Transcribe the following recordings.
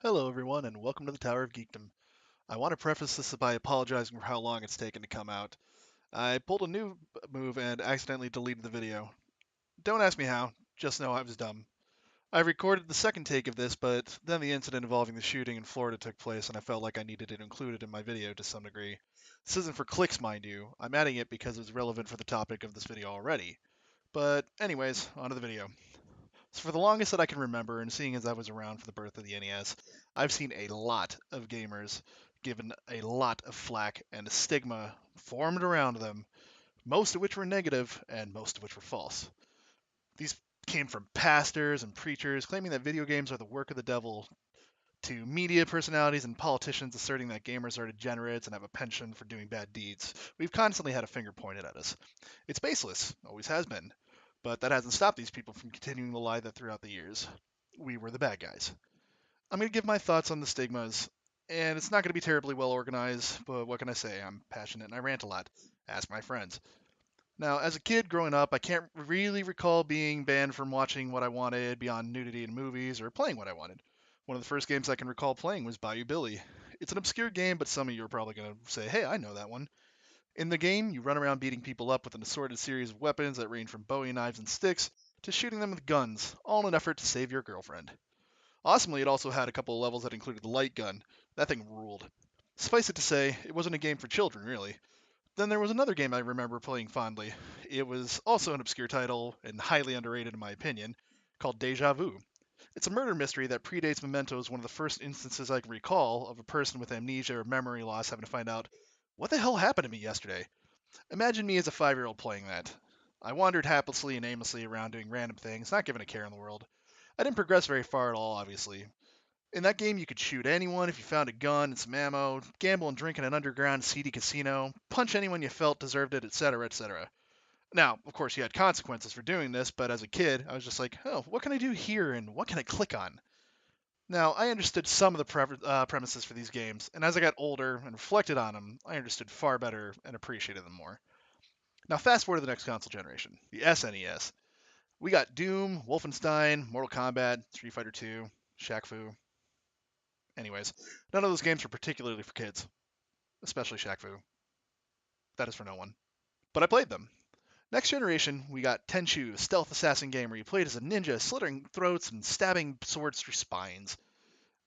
Hello, everyone, and welcome to the Tower of Geekdom. I want to preface this by apologizing for how long it's taken to come out. I pulled a new move and accidentally deleted the video. Don't ask me how, just know I was dumb. I recorded the second take of this, but then the incident involving the shooting in Florida took place, and I felt like I needed it included in my video to some degree. This isn't for clicks, mind you. I'm adding it because it's relevant for the topic of this video already. But, anyways, on to the video. So for the longest that I can remember, and seeing as I was around for the birth of the NES, I've seen a lot of gamers given a lot of flack and a stigma formed around them, most of which were negative and most of which were false. These came from pastors and preachers claiming that video games are the work of the devil, to media personalities and politicians asserting that gamers are degenerates and have a penchant for doing bad deeds. We've constantly had a finger pointed at us. It's baseless, always has been. But that hasn't stopped these people from continuing to lie that throughout the years. We were the bad guys. I'm going to give my thoughts on the stigmas, and it's not going to be terribly well organized, but what can I say? I'm passionate and I rant a lot. Ask my friends. Now, as a kid growing up, I can't really recall being banned from watching what I wanted beyond nudity in movies or playing what I wanted. One of the first games I can recall playing was Bayou Billy. It's an obscure game, but some of you are probably going to say, hey, I know that one. In the game, you run around beating people up with an assorted series of weapons that range from bowie knives and sticks to shooting them with guns, all in an effort to save your girlfriend. Awesomely, it also had a couple of levels that included the light gun. That thing ruled. Suffice it to say, it wasn't a game for children, really. Then there was another game I remember playing fondly. It was also an obscure title and highly underrated in my opinion, called Deja Vu. It's a murder mystery that predates Memento as one of the first instances I can recall of a person with amnesia or memory loss having to find out, what the hell happened to me yesterday? Imagine me as a 5-year-old playing that. I wandered haplessly and aimlessly around doing random things, not giving a care in the world. I didn't progress very far at all, obviously. In that game, you could shoot anyone if you found a gun and some ammo, gamble and drink in an underground seedy casino, punch anyone you felt deserved it, etc., etc. Now, of course, you had consequences for doing this, but as a kid, I was just like, oh, what can I do here and what can I click on? Now, I understood some of the premises for these games, and as I got older and reflected on them, I understood far better and appreciated them more. Now, fast forward to the next console generation, the SNES. We got Doom, Wolfenstein, Mortal Kombat, Street Fighter 2, Shaq Fu. Anyways, none of those games were particularly for kids, especially Shaq Fu. That is for no one. But I played them. Next generation, we got Tenchu, a stealth assassin game where you played as a ninja, slitting throats and stabbing swords through spines.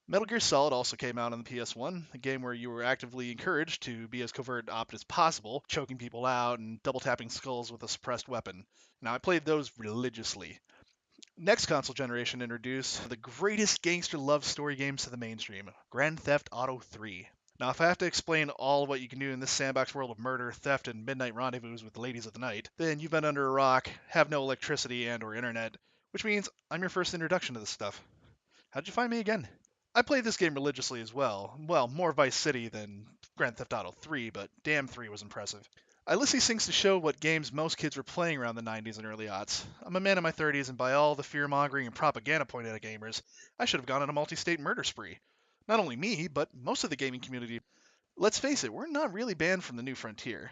Metal Gear Solid also came out on the PS1, a game where you were actively encouraged to be as covert and opt as possible, choking people out and double tapping skulls with a suppressed weapon. Now, I played those religiously. Next console generation introduced the greatest gangster love story games to the mainstream, Grand Theft Auto 3. Now, if I have to explain all what you can do in this sandbox world of murder, theft, and midnight rendezvous with the ladies of the night, then you've been under a rock, have no electricity and or internet, which means I'm your first introduction to this stuff. How'd you find me again? I played this game religiously as well. Well, more Vice City than Grand Theft Auto 3, but damn 3 was impressive. I list these things to show what games most kids were playing around the 90s and early aughts. I'm a man in my 30s, and by all the fear mongering and propaganda pointed at gamers, I should have gone on a multi state murder spree. Not only me, but most of the gaming community. Let's face it, we're not really banned from the new frontier.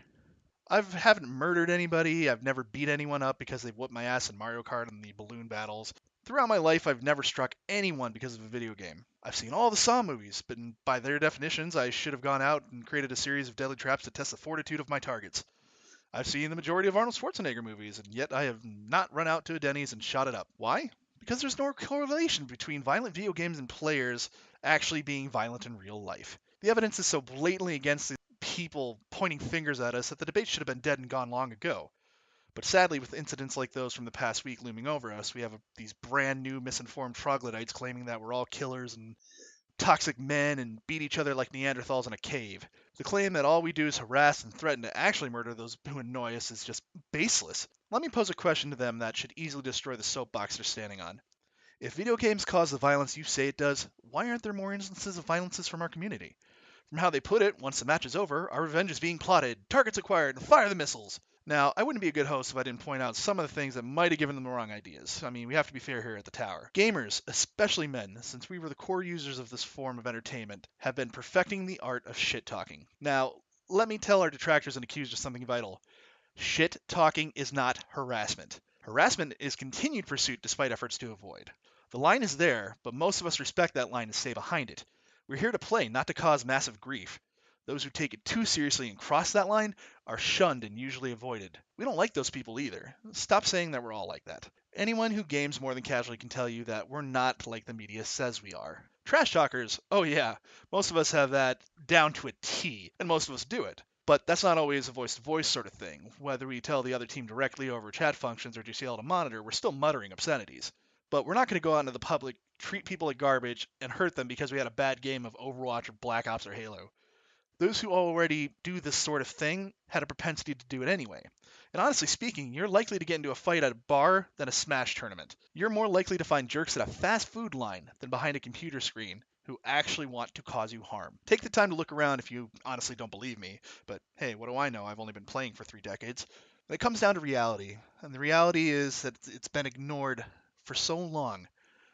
I haven't murdered anybody, I've never beat anyone up because they've whooped my ass in Mario Kart and the balloon battles. Throughout my life, I've never struck anyone because of a video game. I've seen all the Saw movies, but by their definitions, I should have gone out and created a series of deadly traps to test the fortitude of my targets. I've seen the majority of Arnold Schwarzenegger movies, and yet I have not run out to a Denny's and shot it up. Why? Because there's no correlation between violent video games and players actually being violent in real life. The evidence is so blatantly against the people pointing fingers at us that the debate should have been dead and gone long ago. But sadly, with incidents like those from the past week looming over us, we have these brand new misinformed troglodytes claiming that we're all killers and toxic men and beat each other like Neanderthals in a cave. The claim that all we do is harass and threaten to actually murder those who annoy us is just baseless. Let me pose a question to them that should easily destroy the soapbox they're standing on. If video games cause the violence you say it does, why aren't there more instances of violences from our community? From how they put it, once the match is over, our revenge is being plotted, targets acquired, and fire the missiles. Now, I wouldn't be a good host if I didn't point out some of the things that might have given them the wrong ideas. I mean, we have to be fair here at the Tower. Gamers, especially men, since we were the core users of this form of entertainment, have been perfecting the art of shit talking. Now, let me tell our detractors and accusers something vital. Shit talking is not harassment. Harassment is continued pursuit despite efforts to avoid. The line is there, but most of us respect that line and stay behind it. We're here to play, not to cause massive grief. Those who take it too seriously and cross that line are shunned and usually avoided. We don't like those people either. Stop saying that we're all like that. Anyone who games more than casually can tell you that we're not like the media says we are. Trash talkers, oh yeah, most of us have that down to a T, and most of us do it. But that's not always a voice-to-voice sort of thing. Whether we tell the other team directly over chat functions or just yell at a monitor, we're still muttering obscenities. But we're not going to go out into the public, treat people like garbage, and hurt them because we had a bad game of Overwatch or Black Ops or Halo. Those who already do this sort of thing had a propensity to do it anyway. And honestly speaking, you're likely to get into a fight at a bar than a Smash tournament. You're more likely to find jerks at a fast food line than behind a computer screen who actually want to cause you harm. Take the time to look around if you honestly don't believe me, but hey, what do I know? I've only been playing for 3 decades. But it comes down to reality, and the reality is that it's been ignored for so long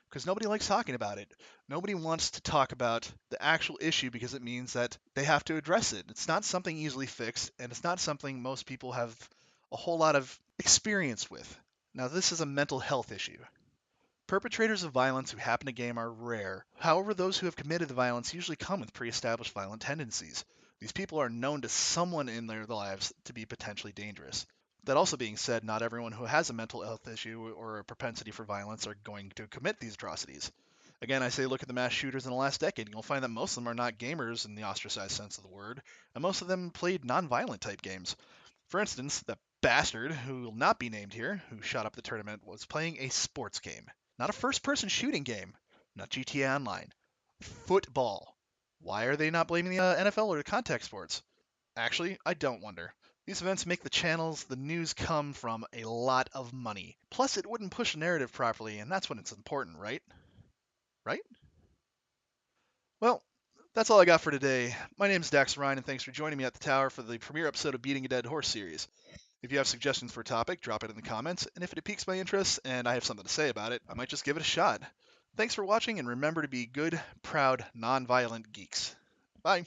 because nobody likes talking about it. Nobody wants to talk about the actual issue because it means that they have to address it. It's not something easily fixed, and it's not something most people have a whole lot of experience with. Now, this is a mental health issue. Perpetrators of violence who happen to game are rare. However, those who have committed the violence usually come with pre-established violent tendencies. These people are known to someone in their lives to be potentially dangerous. That also being said, not everyone who has a mental health issue or a propensity for violence are going to commit these atrocities. Again, I say look at the mass shooters in the last decade, and you'll find that most of them are not gamers in the ostracized sense of the word, and most of them played non-violent type games. For instance, the bastard, who will not be named here, who shot up the tournament, was playing a sports game. Not a first-person shooting game, not GTA Online. Football. Why are they not blaming the NFL or the contact sports? Actually, I don't wonder. These events make the channels the news come from a lot of money. Plus, it wouldn't push the narrative properly, and that's when it's important, right? Right? Well, that's all I got for today. My name is Dax Ryan, and thanks for joining me at the Tower for the premiere episode of Beating a Dead Horse series. If you have suggestions for a topic, drop it in the comments, and if it piques my interest and I have something to say about it, I might just give it a shot. Thanks for watching, and remember to be good, proud, non-violent geeks. Bye.